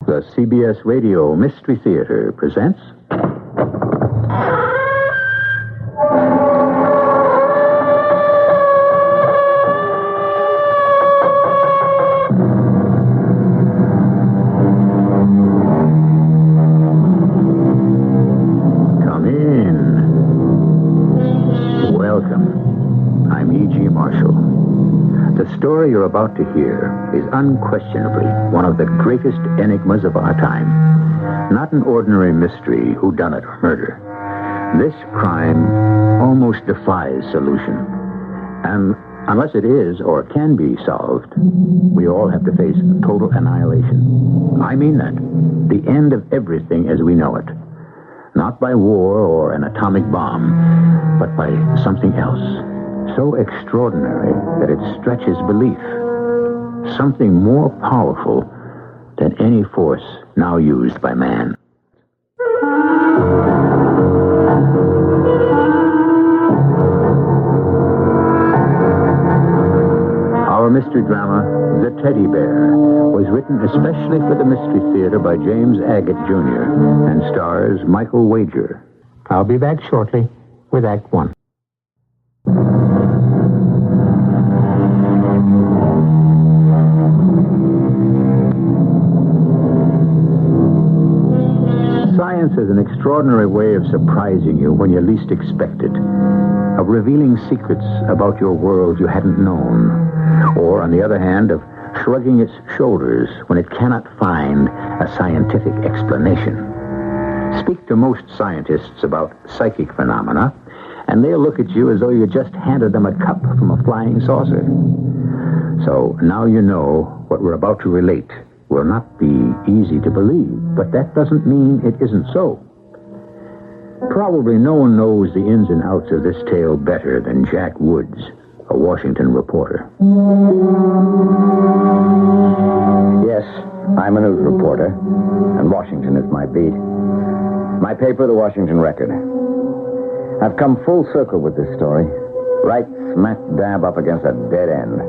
The CBS Radio Mystery Theater presents... Come in. Welcome. I'm E.G. Marshall. The story you're about to hear is unquestionably one of the greatest enigmas of our time. Not an ordinary mystery, whodunit or murder. This crime almost defies solution. And unless it is or can be solved, we all have to face total annihilation. I mean that. The end of everything as we know it. Not by war or an atomic bomb, but by something else. So extraordinary that it stretches belief. Something more powerful than any force now used by man. Our mystery drama, The Teddy Bear, was written especially for the Mystery Theater by James Agate, Jr. and stars Michael Wager. I'll be back shortly with Act One. Science is an extraordinary way of surprising you when you least expect it, of revealing secrets about your world you hadn't known, or, on the other hand, of shrugging its shoulders when it cannot find a scientific explanation. Speak to most scientists about psychic phenomena, and they'll look at you as though you just handed them a cup from a flying saucer. So now you know what we're about to relate will not be easy to believe, but that doesn't mean it isn't so. Probably no one knows the ins and outs of this tale better than Jack Woods, a Washington reporter. Yes, I'm a news reporter, and Washington is my beat. My paper, the Washington Record. I've come full circle with this story, right smack dab up against a dead end.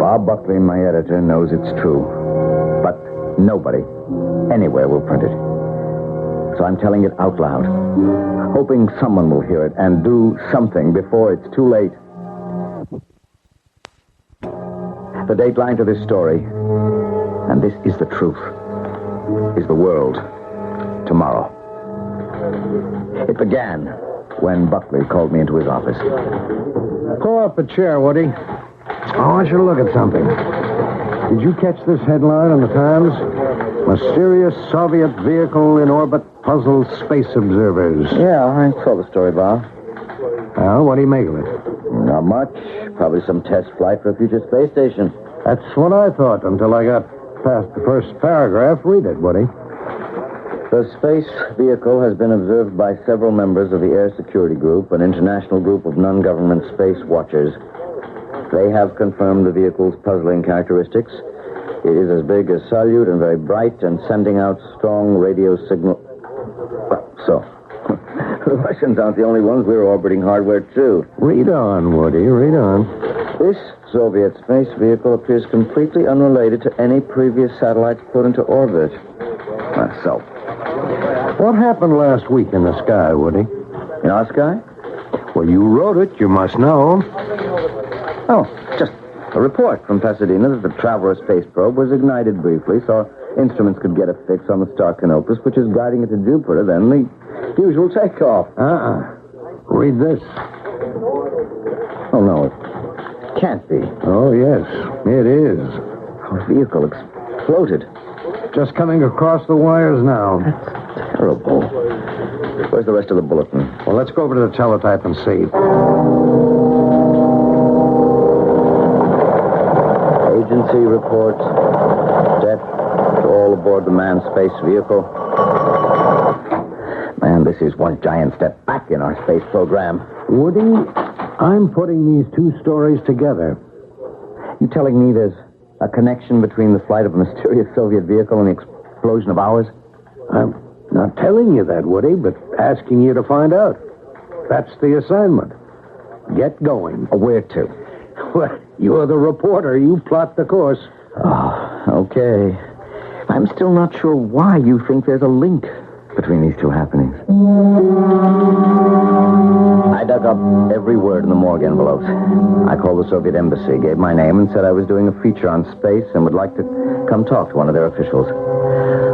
Bob Buckley, my editor, knows it's true, but nobody anywhere will print it. So I'm telling it out loud, hoping someone will hear it and do something before it's too late. The dateline to this story, and this is the truth, is the world tomorrow. It began when Buckley called me into his office. Pull up a chair, Woody. I want you to look at something. Did you catch this headline in the Times? Mysterious Soviet vehicle in orbit puzzles space observers. Yeah, I saw the story, Bob. Well, what do you make of it? Not much. Probably some test flight for a future space station. That's what I thought until I got past the first paragraph. Read it, Woody. The space vehicle has been observed by several members of the Air Security Group, an international group of non-government space watchers. They have confirmed the vehicle's puzzling characteristics. It is as big as Salyut and very bright and sending out strong radio signal. So, the Russians aren't the only ones. We're orbiting hardware, too. Read on, Woody. Read on. This Soviet space vehicle appears completely unrelated to any previous satellites put into orbit. So, what happened last week in the sky, Woody? in our sky? Well, you wrote it. You must know. Oh, just a report from Pasadena that the Traveler space probe was ignited briefly so instruments could get a fix on the star Canopus, which is guiding it to Jupiter, then the usual takeoff. Read this. Oh, no, it can't be. Oh, yes, it is. Our vehicle exploded. Just coming across the wires now. That's terrible. Where's the rest of the bulletin? Well, let's go over to the teletype and see. Agency reports death to all aboard the manned space vehicle. Man, this is one giant step back in our space program. Woody, I'm putting these two stories together. You telling me there's a connection between the flight of a mysterious Soviet vehicle and the explosion of ours? I'm not telling you that, Woody, but asking you to find out. That's the assignment. Get going. Where to? Well, you're the reporter. You plot the course. Oh, okay. I'm still not sure why you think there's a link between these two happenings. I dug up every word in the morgue envelopes. I called the Soviet embassy, gave my name, and said I was doing a feature on space and would like to come talk to one of their officials.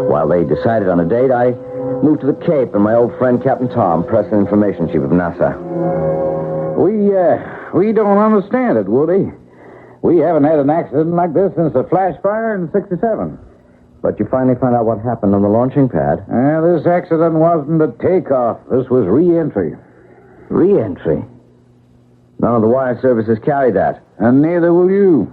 While they decided on a date, I moved to the Cape, and my old friend Captain Tom, Press and Information Chief of NASA. We don't understand it, Woody. We haven't had an accident like this since the flash fire in '67. But you finally found out what happened on the launching pad. This accident wasn't a takeoff. This was re-entry. Re-entry? None of the wire services carry that. And neither will you.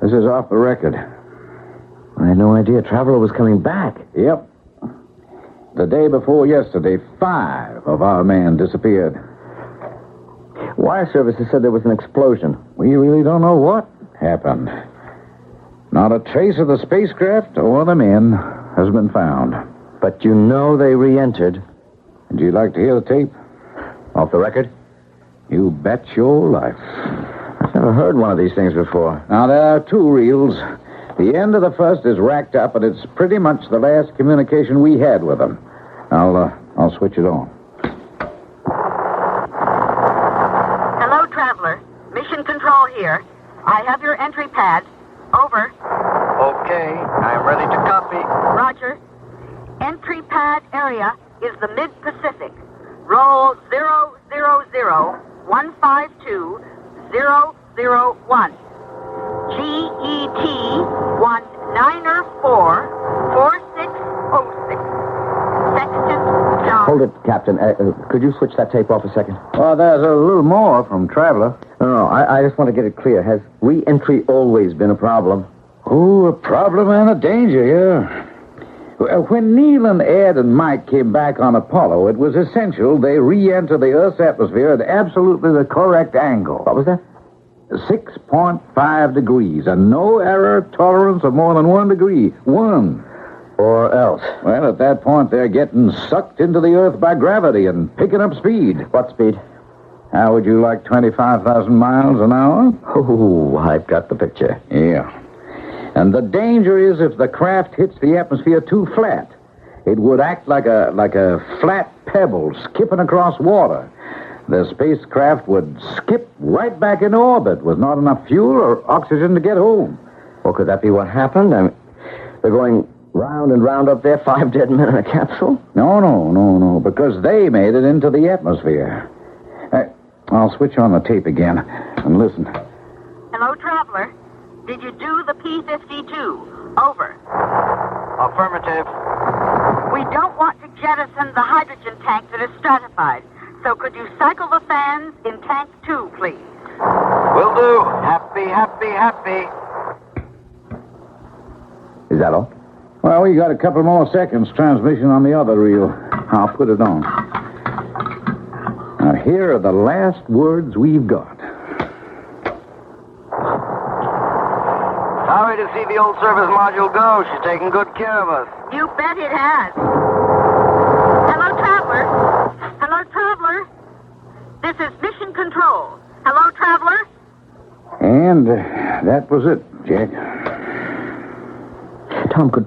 This is off the record. I had no idea Traveler was coming back. Yep. The day before yesterday, 5 of our men disappeared. Wire services said there was an explosion. We really don't know what happened. Not a trace of the spacecraft or the men has been found. But you know they re-entered. Would you like to hear the tape? Off the record? You bet your life. I've never heard one of these things before. Now, there are 2 reels. The end of the first is racked up, and it's pretty much the last communication we had with them. I'll switch it on. Hello, Traveler. Mission Control here. I have your entry pad. Over. Okay, I'm ready to copy. Roger. Entry pad area is the Mid-Pacific. Roll 000152001. GET 19044606. Sexton John. Hold it, Captain. Could you switch that tape off a second? Well, there's a little more from Traveler. No, I just want to get it clear. Has re-entry always been a problem? Oh, a problem and a danger, yeah. When Neil and Ed and Mike came back on Apollo, it was essential they re-enter the Earth's atmosphere at absolutely the correct angle. What was that? 6.5 degrees, and no error tolerance of more than 1 degree. 1. Or else? Well, at that point, they're getting sucked into the Earth by gravity and picking up speed. What speed? How would you like 25,000 miles an hour? Oh, I've got the picture. Yeah. And the danger is if the craft hits the atmosphere too flat, it would act like a flat pebble skipping across water. The spacecraft would skip right back into orbit with not enough fuel or oxygen to get home. Well, could that be what happened? I mean, they're going round and round up there, 5 dead men in a capsule? No, because they made it into the atmosphere. I'll switch on the tape again and listen. Hello, Traveler. Did you do the P-52? Over. Affirmative. We don't want to jettison the hydrogen tank that is stratified. So could you cycle the fans in tank 2, please? Will do. Happy. Is that all? Well, we got a couple more seconds transmission on the other reel. I'll put it on. Now, here are the last words we've got. Sorry to see the old service module go. She's taking good care of us. You bet it has. Hello, Traveler. Hello, Traveler. This is Mission Control. Hello, Traveler. And that was it, Jack. Tom, could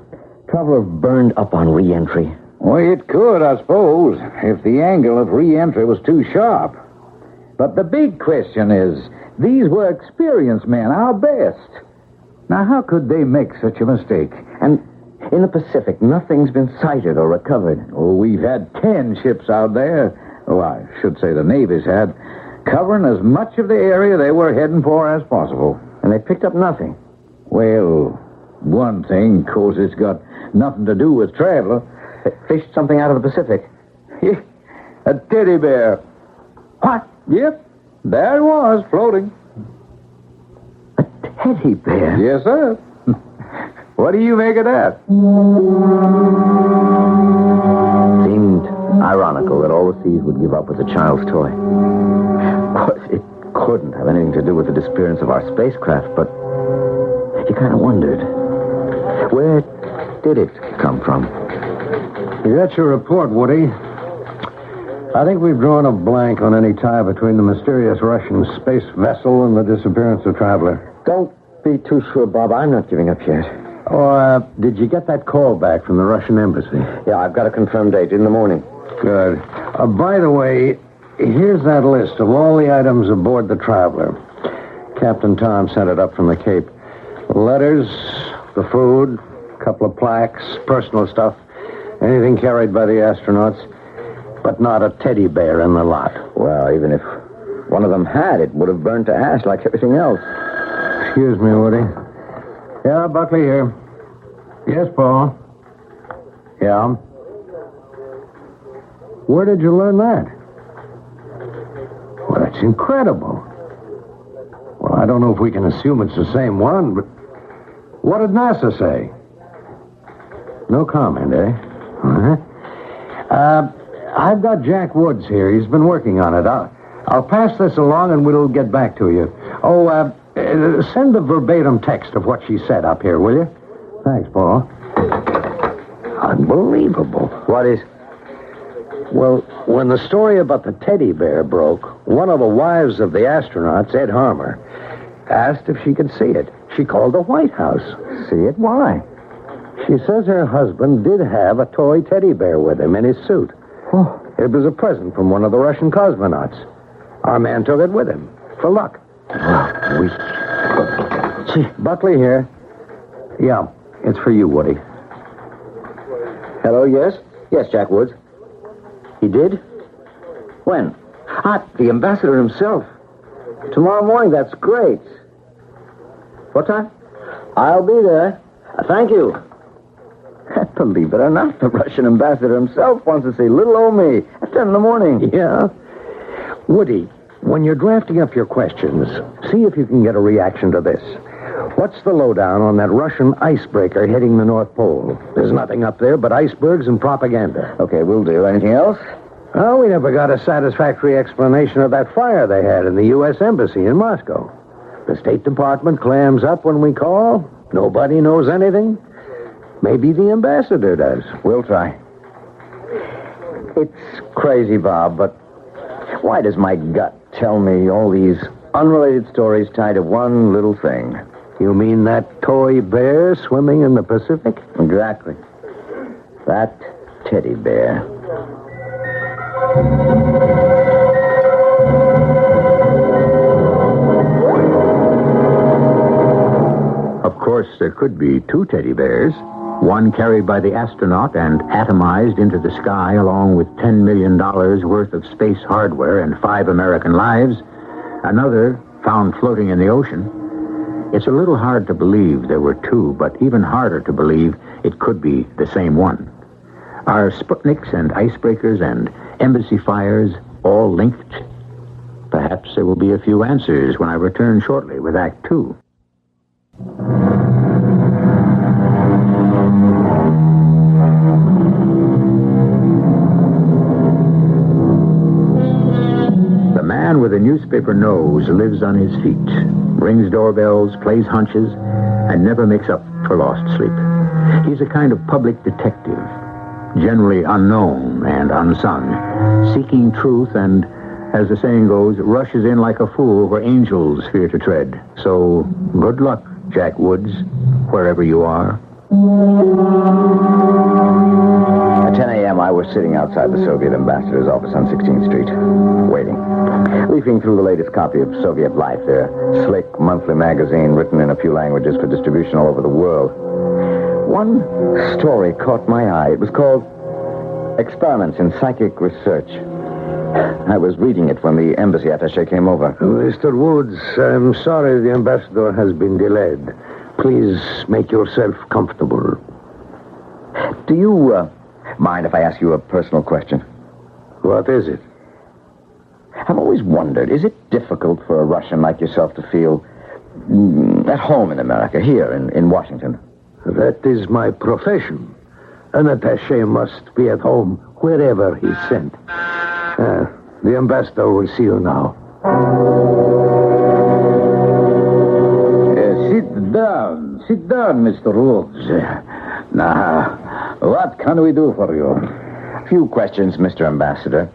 Traveler have burned up on re-entry? Well, it could, I suppose, if the angle of re-entry was too sharp. But the big question is, these were experienced men, our best. Now, how could they make such a mistake? And in the Pacific, nothing's been sighted or recovered. Oh, we've had 10 ships out there. Oh, I should say the Navy's had, covering as much of the area they were heading for as possible. And they picked up nothing. Well, one thing, of course, it's got nothing to do with Traveler. They fished something out of the Pacific. A teddy bear. What? Yep, there it was, floating. A teddy bear? Yes, sir. What do you make of that? Seemed ironical that all the seas would give up with a child's toy. Of course, it couldn't have anything to do with the disappearance of our spacecraft, but you kind of wondered. Where did it come from? You got your report, Woody. I think we've drawn a blank on any tie between the mysterious Russian space vessel and the disappearance of Traveler. Don't be too sure, Bob. I'm not giving up yet. Or did you get that call back from the Russian embassy? Yeah, I've got a confirmed date in the morning. Good. By the way, here's that list of all the items aboard the Traveler. Captain Tom sent it up from the Cape. Letters, the food, a couple of plaques, personal stuff, anything carried by the astronauts, but not a teddy bear in the lot. Well, even if one of them had, it would have burned to ash like everything else. Excuse me, Woody. Yeah, Buckley here. Yes, Paul. Yeah. Where did you learn that? Well, that's incredible. Well, I don't know if we can assume it's the same one, but what did NASA say? No comment, eh? Uh-huh. I've got Jack Woods here. He's been working on it. I'll pass this along and we'll get back to you. Oh, send the verbatim text of what she said up here, will you? Thanks, Paul. Unbelievable. What is? Well, when the story about the teddy bear broke, one of the wives of the astronauts, Ed Harmer, asked if she could see it. She called the White House. See it? Why? She says her husband did have a toy teddy bear with him in his suit. Oh. It was a present from one of the Russian cosmonauts. Our man took it with him, for luck. Buckley here. Yeah, it's for you, Woody. Hello, yes? Yes, Jack Woods. He did? When? The ambassador himself. Tomorrow morning, that's great. What time? I'll be there. Thank you. Believe it or not, the Russian ambassador himself wants to see little old me at 10 in the morning. Yeah? Woody, when you're drafting up your questions, see if you can get a reaction to this. What's the lowdown on that Russian icebreaker hitting the North Pole? There's nothing up there but icebergs and propaganda. Okay, will do. Anything else? Oh, we never got a satisfactory explanation of that fire they had in the U.S. Embassy in Moscow. The State Department clams up when we call. Nobody knows anything. Maybe the ambassador does. We'll try. It's crazy, Bob, but why does my gut tell me all these unrelated stories tied to one little thing? You mean that toy bear swimming in the Pacific? Exactly. That teddy bear. Of course, there could be two teddy bears, one carried by the astronaut and atomized into the sky along with $10 million worth of space hardware and 5 American lives, another found floating in the ocean. It's a little hard to believe there were two, but even harder to believe it could be the same one. Are Sputniks and icebreakers and embassy fires all linked? Perhaps there will be a few answers when I return shortly with Act 2. The man with a newspaper nose lives on his feet, rings doorbells, plays hunches, and never makes up for lost sleep. He's a kind of public detective, generally unknown and unsung, seeking truth and, as the saying goes, rushes in like a fool where angels fear to tread. So, good luck, Jack Woods, wherever you are. At 10 a.m., I was sitting outside the Soviet ambassador's office on 16th Street, waiting. Leafing through the latest copy of Soviet Life, their slick monthly magazine written in a few languages for distribution all over the world. One story caught my eye. It was called Experiments in Psychic Research. I was reading it when the embassy attaché came over. Mr. Woods, I'm sorry the ambassador has been delayed. Please make yourself comfortable. Do you mind if I ask you a personal question? What is it? I've always wondered, is it difficult for a Russian like yourself to feel at home in America, here in Washington? That is my profession. An attaché must be at home wherever he's sent. The ambassador will see you now. Sit down, Mr. Woods. Now, what can we do for you? A few questions, Mr. Ambassador.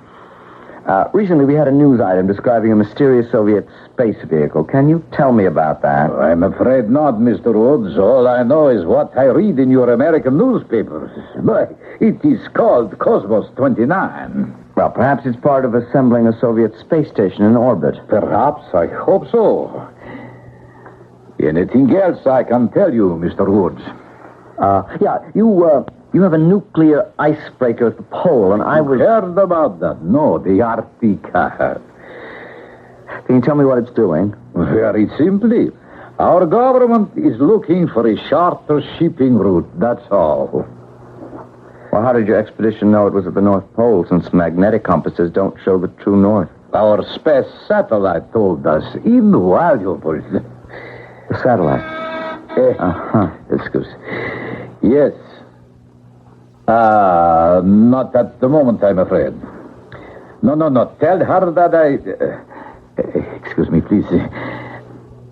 Recently, we had a news item describing a mysterious Soviet space vehicle. Can you tell me about that? I'm afraid not, Mr. Woods. All I know is what I read in your American newspapers. But it is called Cosmos 29. Well, perhaps it's part of assembling a Soviet space station in orbit. Perhaps. I hope so. Anything else I can tell you, Mr. Woods? You have a nuclear icebreaker at the pole, and I was... Heard about that? No, the Arctic. Can you tell me what it's doing? Very simply. Our government is looking for a shorter shipping route, that's all. Well, how did your expedition know it was at the North Pole, since magnetic compasses don't show the true north? Our space satellite told us. Invaluable. The satellite? Excuse. Yes. Not at the moment, I'm afraid. No. Tell her that excuse me, please.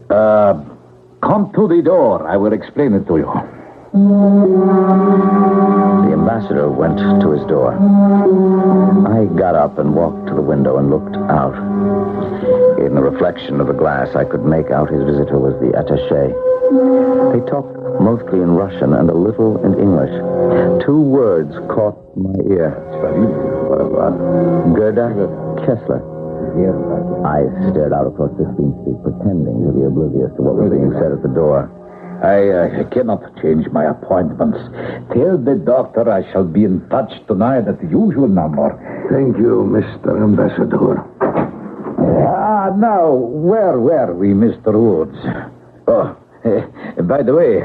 Come to the door. I will explain it to you. The ambassador went to his door. I got up and walked to the window and looked out. In the reflection of the glass, I could make out his visitor was the attaché. They talked mostly in Russian and a little in English. 2 words caught my ear. Gerda Kessler. I stared out across 15th Street, pretending to be oblivious to what was being said at the door. I cannot change my appointments. Tell the doctor I shall be in touch tonight at the usual number. Thank you, Mr. Ambassador. Now, where were we, Mr. Woods? Oh, by the way,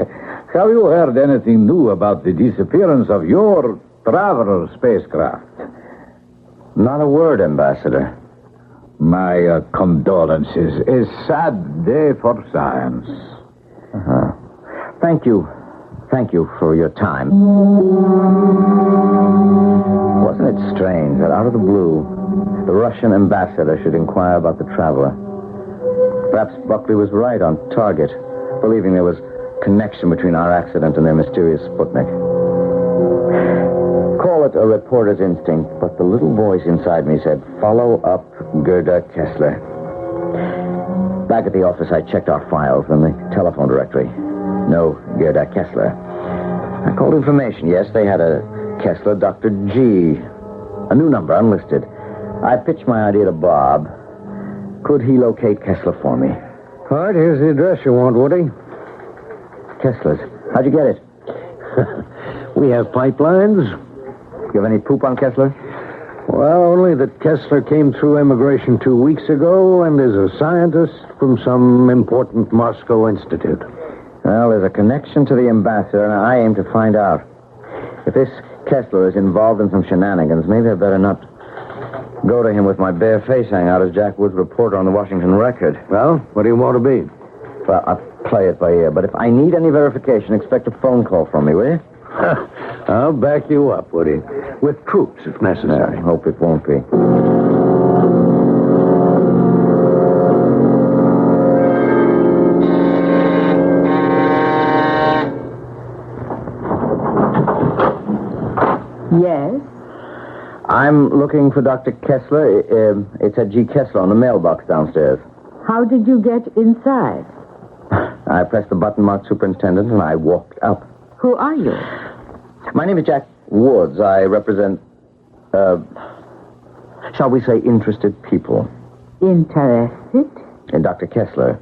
have you heard anything new about the disappearance of your traveler spacecraft? Not a word, Ambassador. My condolences. A sad day for science. Thank you. Thank you for your time. Wasn't it strange that out of the blue, the Russian ambassador should inquire about the traveler? Perhaps Buckley was right on target, believing there was connection between our accident and their mysterious Sputnik. Call it a reporter's instinct, but the little voice inside me said, follow up Gerda Kessler. Back at the office, I checked our files and the telephone directory. No Gerda Kessler. I called information. Yes, they had a Kessler Dr. G. A new number, unlisted. I pitched my idea to Bob. Could he locate Kessler for me? All right, here's the address you want, Woody. Kessler's. How'd you get it? We have pipelines. You have any poop on Kessler? Well, only that Kessler came through immigration 2 weeks ago and is a scientist from some important Moscow institute. Well, there's a connection to the ambassador, and I aim to find out. If this Kessler is involved in some shenanigans, maybe I better not go to him with my bare face hanging out as Jack Wood's reporter on the Washington Record. Well, what do you want to be? Well, I'll play it by ear, but if I need any verification, expect a phone call from me, will you? I'll back you up, Woody. With troops, if necessary. I hope it won't be. Yes? I'm looking for Dr. Kessler. It's at G. Kessler on the mailbox downstairs. How did you get inside? I pressed the button marked superintendent, and I walked up. Who are you? My name is Jack Woods. I represent, shall we say, interested people. Interested? In Dr. Kessler.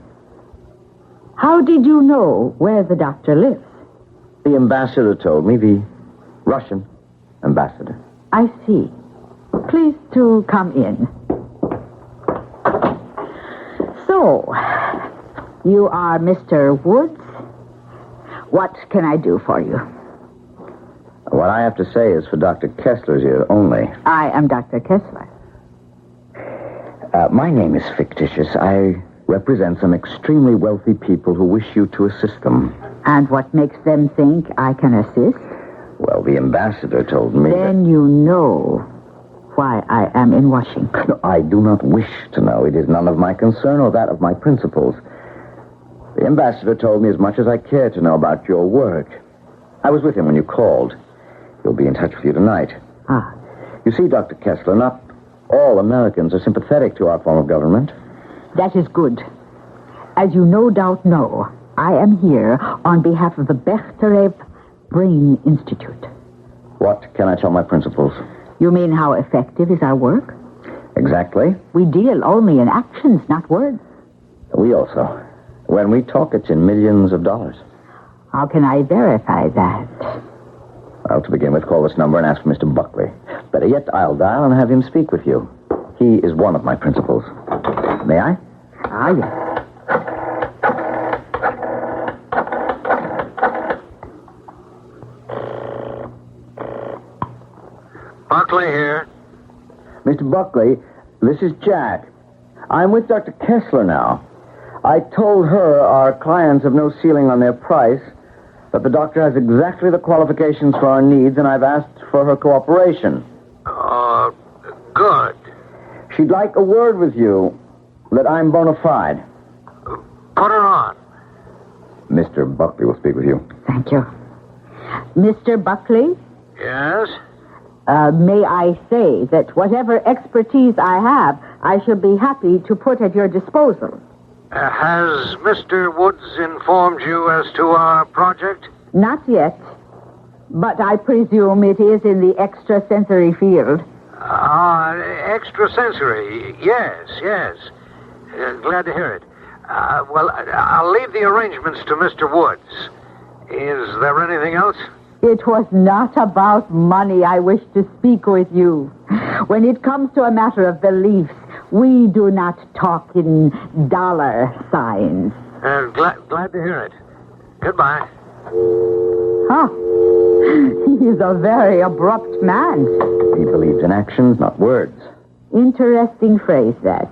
How did you know where the doctor lives? The ambassador told me, the Russian ambassador. I see. Please to come in. So, you are Mr. Woods? What can I do for you? What I have to say is for Dr. Kessler's ear only. I am Dr. Kessler. My name is fictitious. I represent some extremely wealthy people who wish you to assist them. And what makes them think I can assist? Well, the ambassador told me Then you know why I am in Washington. No, I do not wish to know. It is none of my concern or that of my principals. The ambassador told me as much as I care to know about your work. I was with him when you called. He'll be in touch with you tonight. Ah. You see, Dr. Kessler, not all Americans are sympathetic to our form of government. That is good. As you no doubt know, I am here on behalf of the Bechterew Brain Institute. What can I tell my principals? You mean how effective is our work? Exactly. We deal only in actions, not words. We also. When we talk, it's in millions of dollars. How can I verify that? Well, to begin with, call this number and ask for Mr. Buckley. Better yet, I'll dial and have him speak with you. He is one of my principals. May I? Ah, yes. Buckley here. Mr. Buckley, this is Jack. I'm with Dr. Kessler now. I told her our clients have no ceiling on their price, but the doctor has exactly the qualifications for our needs, and I've asked for her cooperation. Good. She'd like a word with you that I'm bona fide. Put her on. Mr. Buckley will speak with you. Thank you. Mr. Buckley, Yes? may I say that whatever expertise I have, I shall be happy to put at your disposal. Has Mr. Woods informed you as to our project? Not yet, but I presume it is in the extrasensory field. Extrasensory. Yes. Glad to hear it. Well, I'll leave the arrangements to Mr. Woods. Is there anything else? It was not about money I wish to speak with you. When it comes to a matter of beliefs, we do not talk in dollar signs. Glad to hear it. Goodbye. Huh. He is a very abrupt man. He believes in actions, not words. Interesting phrase, that.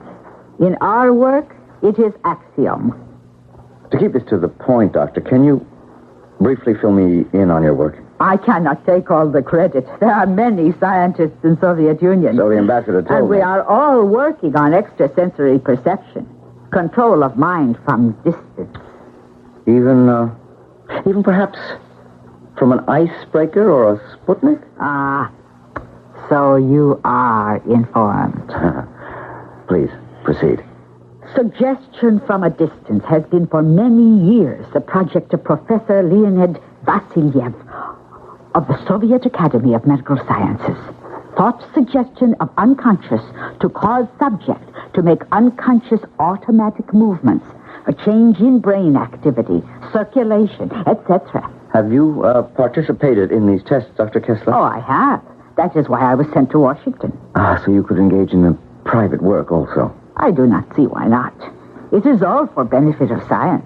In our work, it is axiom. To keep this to the point, Doctor, can you briefly fill me in on your work? I cannot take all the credit. There are many scientists in Soviet Union. So the ambassador told And we me. are all working on extrasensory perception. Control of mind from distance. Even perhaps from an icebreaker or a Sputnik? Ah, so you are informed. Please, proceed. Suggestion from a distance has been for many years the project of Professor Leonid Vasilyev of the Soviet Academy of Medical Sciences. Thought suggestion of unconscious to cause subject to make unconscious automatic movements, a change in brain activity, circulation, etc. Have you participated in these tests, Dr. Kessler? Oh, I have. That is why I was sent to Washington. So you could engage in the private work also. I do not see why not. It is all for benefit of science.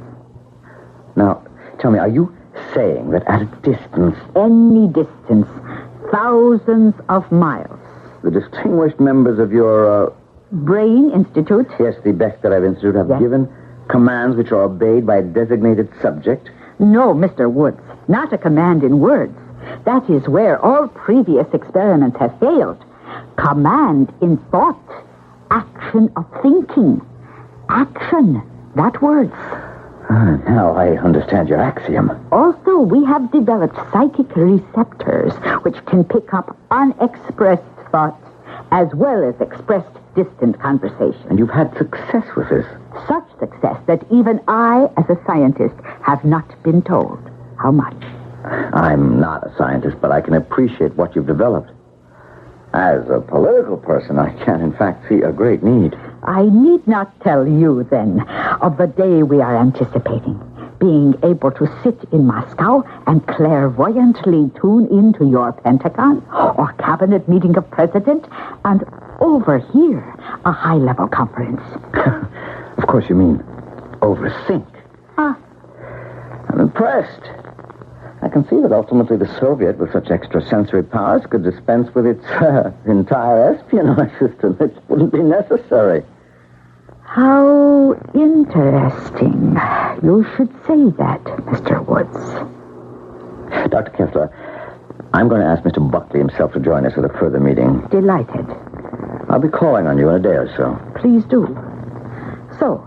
Now, tell me, are you saying that at a distance, Any distance, thousands of miles. the distinguished members of your, Brain Institute? yes, the Bechterew Institute have Yes. given commands which are obeyed by a designated subject? No, Mr. Woods. Not a command in words. That is where all previous experiments have failed. Command in thought. Action of thinking. Action, not words. Now I understand your axiom. Also, we have developed psychic receptors which can pick up unexpressed thoughts as well as expressed distant conversation. And you've had success with this. Such success that even I, as a scientist, have not been told how much. I'm not a scientist, but I can appreciate what you've developed. As a political person, I can, in fact, see a great need. I need not tell you, then, of the day we are anticipating. Being able to sit in Moscow and clairvoyantly tune into your Pentagon or cabinet meeting of president and overhear a high-level conference. Of course you mean overthink. Ah, I'm impressed. I can see that ultimately the Soviet, with such extrasensory powers, could dispense with its entire espionage system. It wouldn't be necessary. how interesting. You should say that, Mr. Woods. Dr. Kessler, I'm going to ask Mr. Buckley himself to join us at a further meeting. Delighted. I'll be calling on you in a day or so. Please do. So,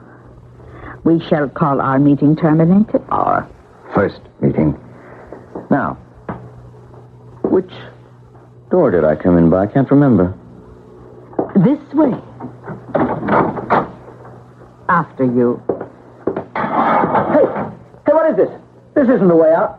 we shall call our meeting terminated. Our first meeting. Now, which door did I come in by? I can't remember. This way. After you. Hey, what is this? This isn't the way out.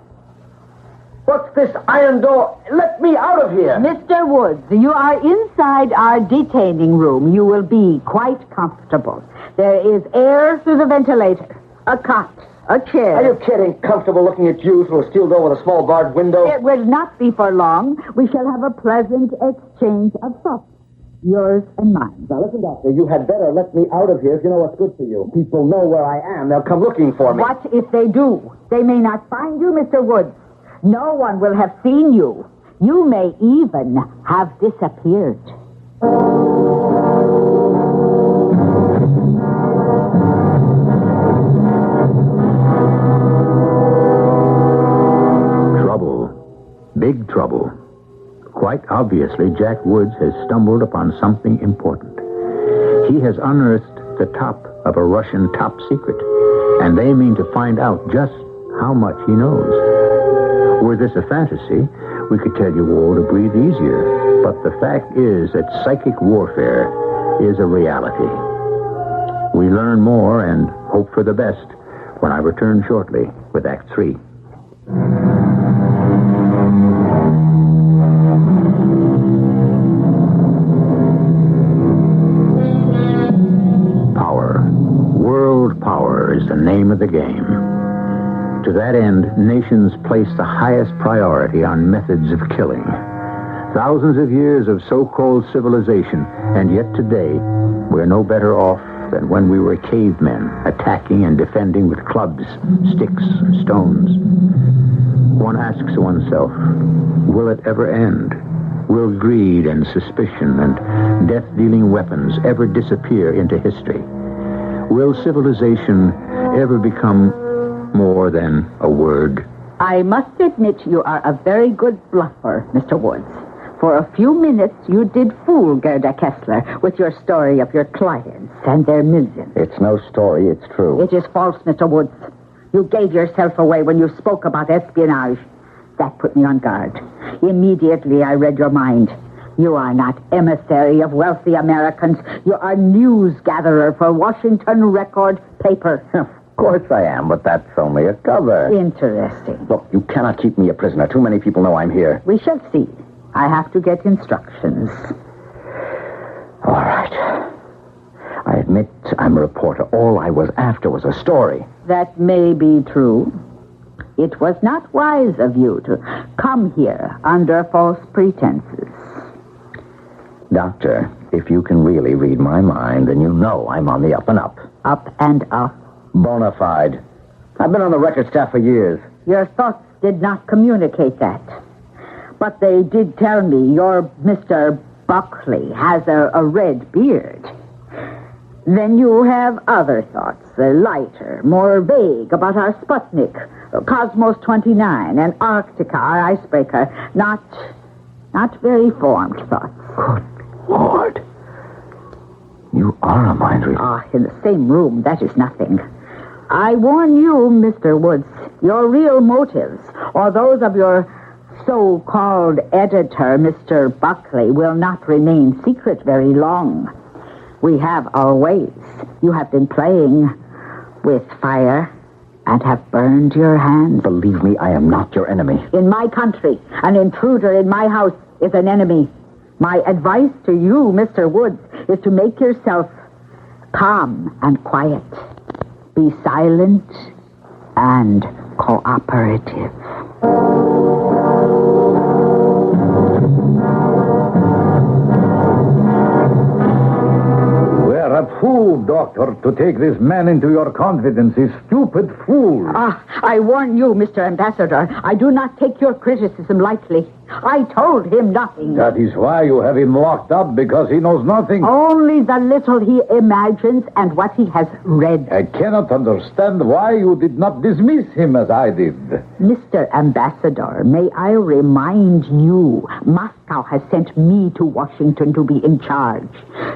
What's this iron door? Let me out of here. Mr. Woods, you are inside our detaining room. You will be quite comfortable. There is air through the ventilator, a cot, a chair. Are you kidding? Comfortable looking at you through a steel door with a small barred window? It will not be for long. We shall have a pleasant exchange of thoughts. Yours and mine. Now, listen, Doctor, you had better let me out of here if you know what's good for you. People know where I am. They'll come looking for me. What if they do? They may not find you, Mr. Woods. No one will have seen you. You may even have disappeared. Trouble. Big trouble. Quite obviously, Jack Woods has stumbled upon something important. He has unearthed the top of a Russian top secret, and they mean to find out just how much he knows. Were this a fantasy, we could tell you all to breathe easier. But the fact is that psychic warfare is a reality. We learn more and hope for the best when I return shortly with Act 3. Power. World power is the name of the game. To that end, nations place the highest priority on methods of killing. Thousands of years of so-called civilization, and yet today, we're no better off than when we were cavemen, attacking and defending with clubs, sticks, and stones. One asks oneself, will it ever end? Will greed and suspicion and death-dealing weapons ever disappear into history? Will civilization ever become more than a word? I must admit you are a very good bluffer, Mr. Woods. For a few minutes, you did fool Gerda Kessler with your story of your clients and their millions. It's no story, it's true. It is false, Mr. Woods. You gave yourself away when you spoke about espionage. That put me on guard. Immediately, I read your mind. You are not emissary of wealthy Americans. You are news gatherer for Washington Record paper. Of course I am, but that's only a cover. Interesting. Look, you cannot keep me a prisoner. Too many people know I'm here. We shall see. I have to get instructions. All right. I admit I'm a reporter. All I was after was a story. That may be true. It was not wise of you to come here under false pretenses. Doctor, if you can really read my mind, then you know I'm on the up and up. Up and up. Bona fide. I've been on the record staff for years. Your thoughts did not communicate that. But they did tell me your Mr. Buckley has a red beard. Then you have other thoughts, lighter, more vague, about our Sputnik, Cosmos 29, and Antarctica, our icebreaker. Not very formed thoughts. Good Lord. You are a mind reader. Ah, in the same room, that is nothing. I warn you, Mr. Woods, your real motives, or those of your so-called editor, Mr. Buckley, will not remain secret very long. We have our ways. You have been playing with fire and have burned your hands. Believe me, I am not your enemy. In my country, an intruder in my house is an enemy. My advice to you, Mr. Woods, is to make yourself calm and quiet. Be silent and cooperative. We're a fool, Doctor, to take this man into your confidence. A stupid fool. I warn you, Mr. Ambassador, I do not take your criticism lightly. I told him nothing. That is why you have him locked up, because he knows nothing. Only the little he imagines and what he has read. I cannot understand why you did not dismiss him as I did. Mr. Ambassador, may I remind you, Moscow has sent me to Washington to be in charge.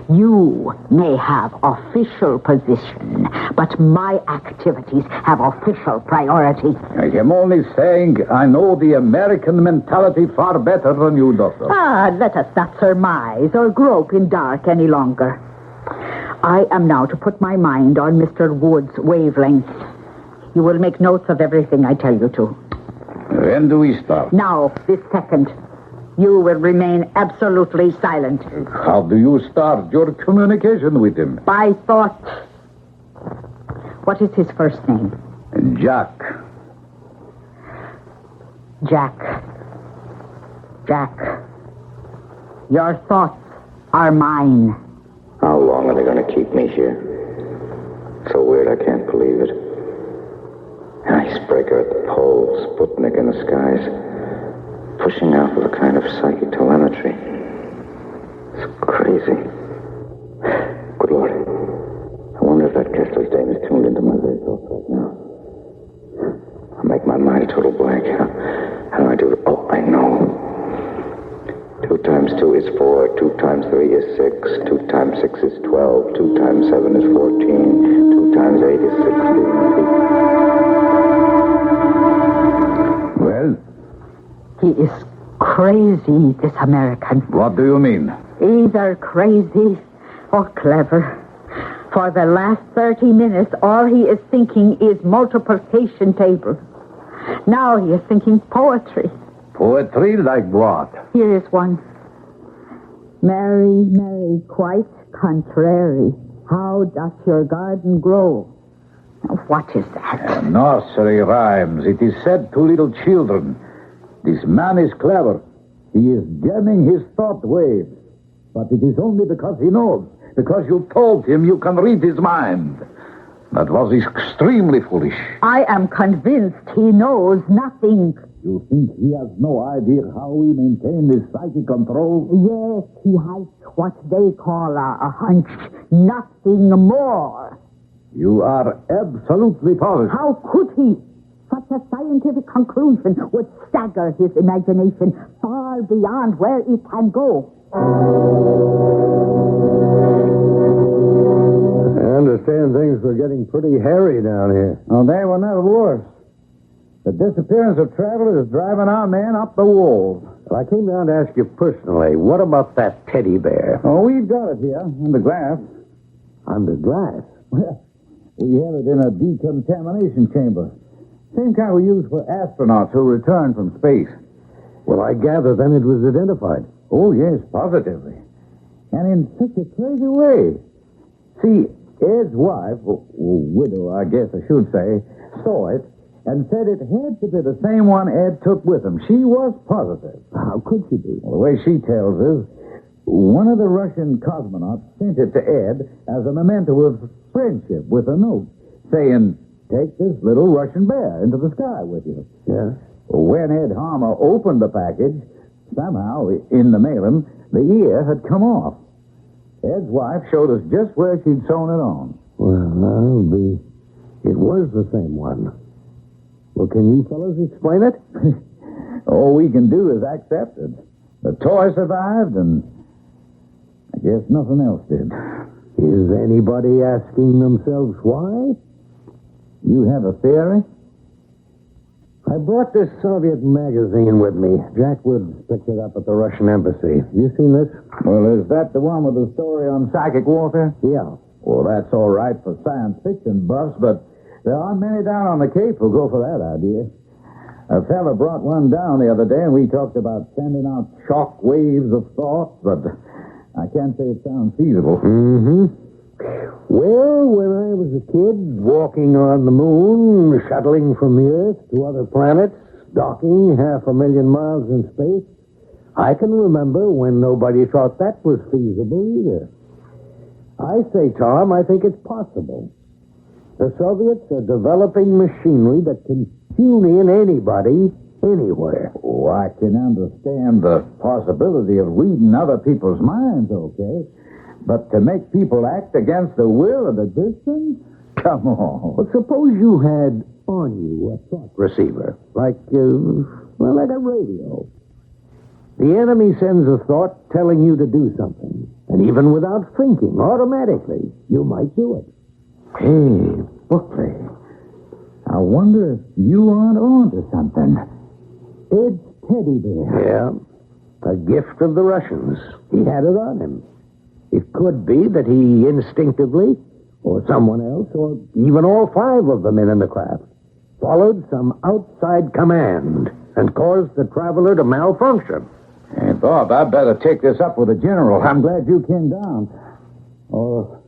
You may have official position, but my activities have official priority. I am only saying I know the American mentality far far better than you, Doctor. Let us not surmise or grope in dark any longer. I am now to put my mind on Mr. Wood's wavelength. You will make notes of everything I tell you to. When do we start? Now, this second. You will remain absolutely silent. How do you start your communication with him? By thought. What is his first name? Jack. Jack. Jack. Your thoughts are mine. How long are they going to keep me here? So weird, I can't believe it. An icebreaker at the poles, Sputnik in the skies, pushing out with a kind of psychic telemetry. It's crazy. Good Lord. I wonder if that Kessler's Dane is tuned into my very thoughts right now. I'll make my mind a total blank. How do I do it? Oh, I know. 2 times 2 is 4. 2 times 3 is 6. 2 times 6 is 12. 2 times 7 is 14. 2 times 8 is 16. Well? He is crazy, this American. What do you mean? Either crazy or clever. For the last 30 minutes, all he is thinking is multiplication tables. Now he is thinking poetry. Poetry like what? Here is one. Mary, Mary, quite contrary. How doth your garden grow? Now, what is that? Nursery rhymes. It is said to little children. This man is clever. He is jamming his thought waves. But it is only because he knows. Because you told him you can read his mind. That was extremely foolish. I am convinced he knows nothing. You think he has no idea how we maintain this psychic control? Yes, he has what they call a hunch. Nothing more. You are absolutely positive. How could he? Such a scientific conclusion would stagger his imagination far beyond where it can go. I understand things were getting pretty hairy down here. Oh, they were never worse. The disappearance of travelers is driving our men up the walls. Well, I came down to ask you personally, what about that teddy bear? Oh, we've got it here, under glass. Under glass? Well, we have it in a decontamination chamber. Same kind we use for astronauts who return from space. Well, I gather then it was identified. Oh, yes, positively. And in such a crazy way. See, Ed's wife, widow, I guess I should say, saw it and said it had to be the same one Ed took with him. She was positive. How could she be? Well, the way she tells us, one of the Russian cosmonauts sent it to Ed as a memento of friendship with a note saying, take this little Russian bear into the sky with you. Yeah? When Ed Harmer opened the package, somehow, in the mailing, the ear had come off. Ed's wife showed us just where she'd sewn it on. Well, it was the same one. Well, can you fellows explain it? All we can do is accept it. The toy survived, and I guess nothing else did. Is anybody asking themselves why? You have a theory? I brought this Soviet magazine with me. Jack Woods picked it up at the Russian embassy. Have you seen this? Well, is that the one with the story on psychic warfare? Yeah. Well, that's all right for science fiction buffs, but there aren't many down on the Cape who'll go for that idea. A fella brought one down the other day, and we talked about sending out shock waves of thought, but I can't say it sounds feasible. Mm-hmm. Well, when I was a kid, walking on the moon, shuttling from the Earth to other planets, docking 500,000 miles in space, I can remember when nobody thought that was feasible either. I say, Tom, I think it's possible. The Soviets are developing machinery that can tune in anybody, anywhere. Oh, I can understand the possibility of reading other people's minds, okay? But to make people act against the will of the distance? Come on. But suppose you had on you a thought receiver, like a radio. The enemy sends a thought telling you to do something. And even without thinking, automatically, you might do it. Hey, Buckley, I wonder if you aren't on to something. Ed's teddy bear. Yeah. A gift of the Russians. He had it on him. It could be that he instinctively, or someone else, or even all five of the men in the craft, followed some outside command and caused the traveler to malfunction. Hey, Bob, I better take this up with the general. I'm glad you came down. Or,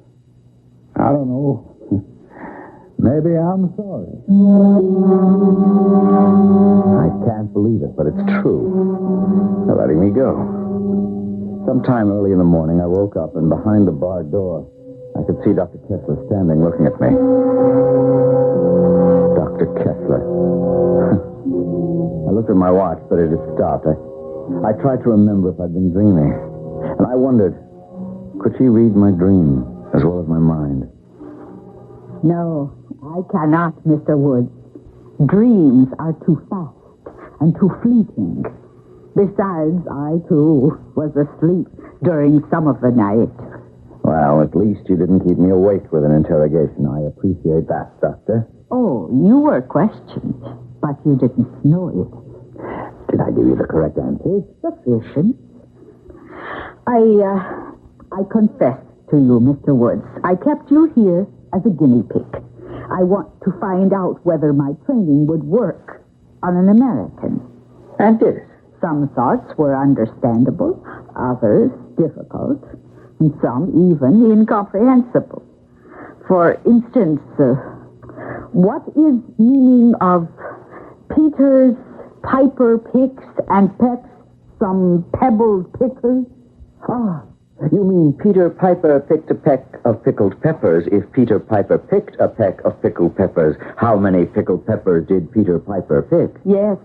I don't know. Maybe I'm sorry. I can't believe it, but it's true. They're letting me go. Sometime early in the morning, I woke up, and behind the barred door, I could see Dr. Kessler standing looking at me. Dr. Kessler. I looked at my watch, but it had stopped. I tried to remember if I'd been dreaming. And I wondered, could she read my dream as well as my mind? No, I cannot, Mr. Woods. Dreams are too fast and too fleeting. Besides, I, too, was asleep during some of the night. Well, at least you didn't keep me awake with an interrogation. I appreciate that, Doctor. Oh, you were questioned, but you didn't know it. Did I give you the correct answer? Sufficient. I confess to you, Mr. Woods, I kept you here as a guinea pig. I want to find out whether my training would work on an American. And did it? Some thoughts were understandable, others difficult, and some even incomprehensible. For instance, what is meaning of Peter's Piper picks and pecks some pebbled pickers? Ah, you mean Peter Piper picked a peck of pickled peppers. If Peter Piper picked a peck of pickled peppers, how many pickled peppers did Peter Piper pick? Yes.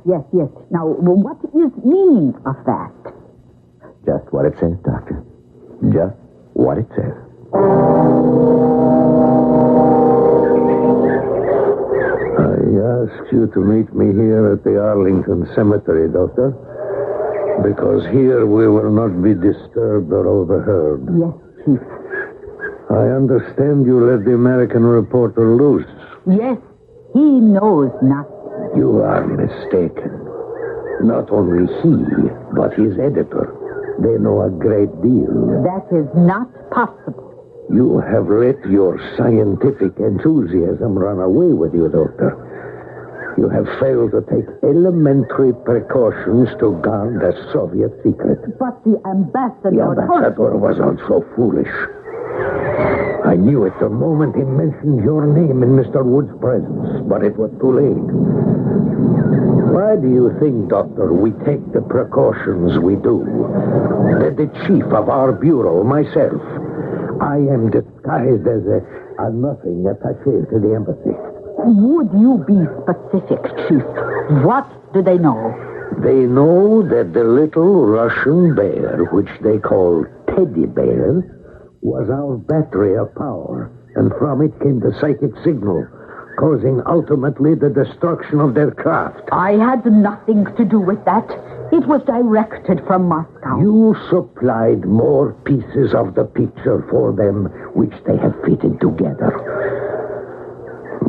Now, what is meaning of that? Just what it says, Doctor. Just what it says. I asked you to meet me here at the Arlington Cemetery, Doctor, because here we will not be disturbed or overheard. Yes, Chief. I understand you let the American reporter loose. Yes, he knows nothing. You are mistaken. Not only he, but his editor. They know a great deal. That is not possible. You have let your scientific enthusiasm run away with you, Doctor. You have failed to take elementary precautions to guard a Soviet secret. But the ambassador... The ambassador was also foolish. I knew it the moment he mentioned your name in Mr. Wood's presence, but it was too late. Why do you think, Doctor, we take the precautions we do? That the chief of our bureau, myself, I am disguised as a nothing attaché to the embassy. Would you be specific, Chief? What do they know? They know that the little Russian bear, which they call Teddy Bear, was our battery of power, and from it came the psychic signal, causing ultimately the destruction of their craft. I had nothing to do with that. It was directed from Moscow. You supplied more pieces of the picture for them, which they have fitted together.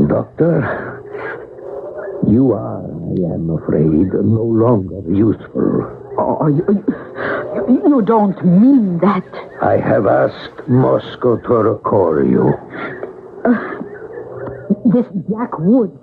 Doctor, you are, I am afraid, no longer useful. Oh, you don't mean that. I have asked Moscow to recall you. This Jack Woods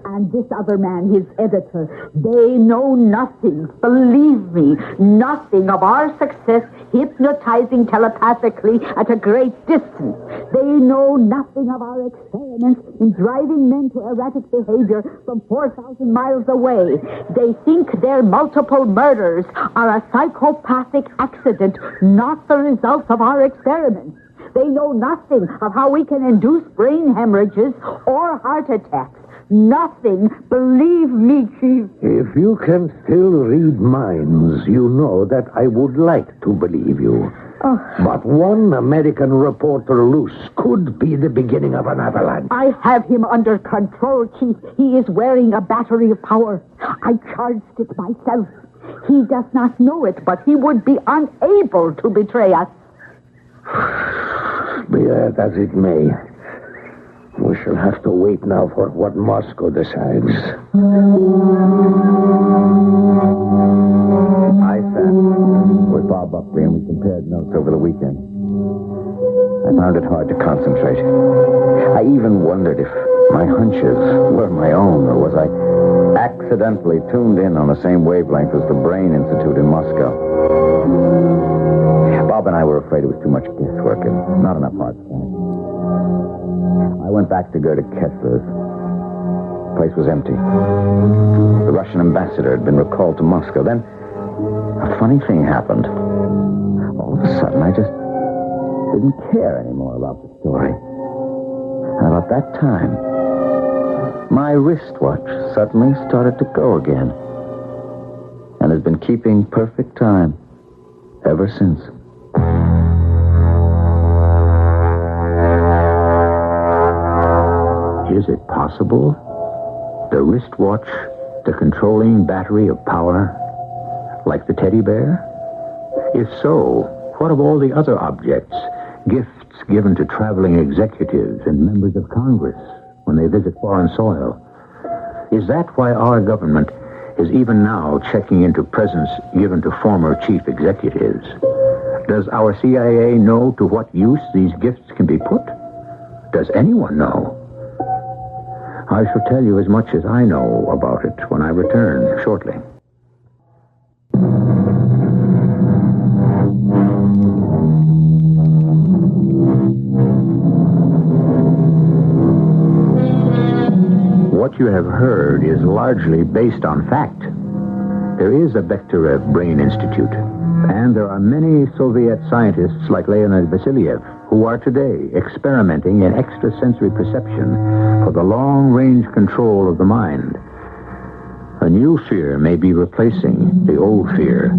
and this other man, his editor, they know nothing, believe me, nothing of our success hypnotizing telepathically at a great distance. They know nothing of our experiments in driving men to erratic behavior from 4,000 miles away. They think their multiple murders are a psychopathic accident, not the result of our experiments. They know nothing of how we can induce brain hemorrhages or heart attacks. Nothing. Believe me, Chief. If you can still read minds, you know that I would like to believe you. But one American reporter loose could be the beginning of an avalanche. I have him under control, Chief. He is wearing a battery of power. I charged it myself. He does not know it, but he would be unable to betray us. Be that as it may, we shall have to wait now for what Moscow decides. read notes over the weekend. I found it hard to concentrate. I even wondered if my hunches were my own, or was I accidentally tuned in on the same wavelength as the Brain Institute in Moscow. Bob and I were afraid it was too much guesswork and not enough hard science. I went back to Gerda Kessler's. The place was empty. The Russian ambassador had been recalled to Moscow. Then a funny thing happened. All of a sudden, I just didn't care anymore about the story. And about that time, my wristwatch suddenly started to go again. And has been keeping perfect time ever since. Is it possible? The wristwatch, the controlling battery of power, like the teddy bear? If so, what of all the other objects, gifts given to traveling executives and members of Congress when they visit foreign soil? Is that why our government is even now checking into presents given to former chief executives? Does our CIA know to what use these gifts can be put? Does anyone know? I shall tell you as much as I know about it when I return shortly. What you have heard is largely based on fact. There is a Bekhterev Brain Institute, and there are many Soviet scientists like Leonid Vasiliev who are today experimenting in extrasensory perception for the long-range control of the mind. A new fear may be replacing the old fear.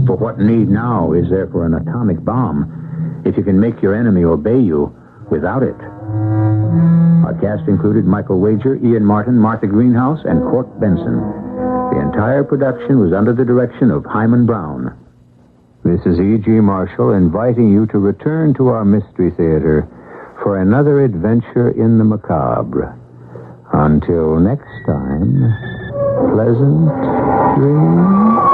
For what need now is there for an atomic bomb if you can make your enemy obey you without it? Our cast included Michael Wager, Ian Martin, Martha Greenhouse, and Court Benson. The entire production was under the direction of Hyman Brown. This is E.G. Marshall inviting you to return to our Mystery Theater for another adventure in the macabre. Until next time, pleasant dreams.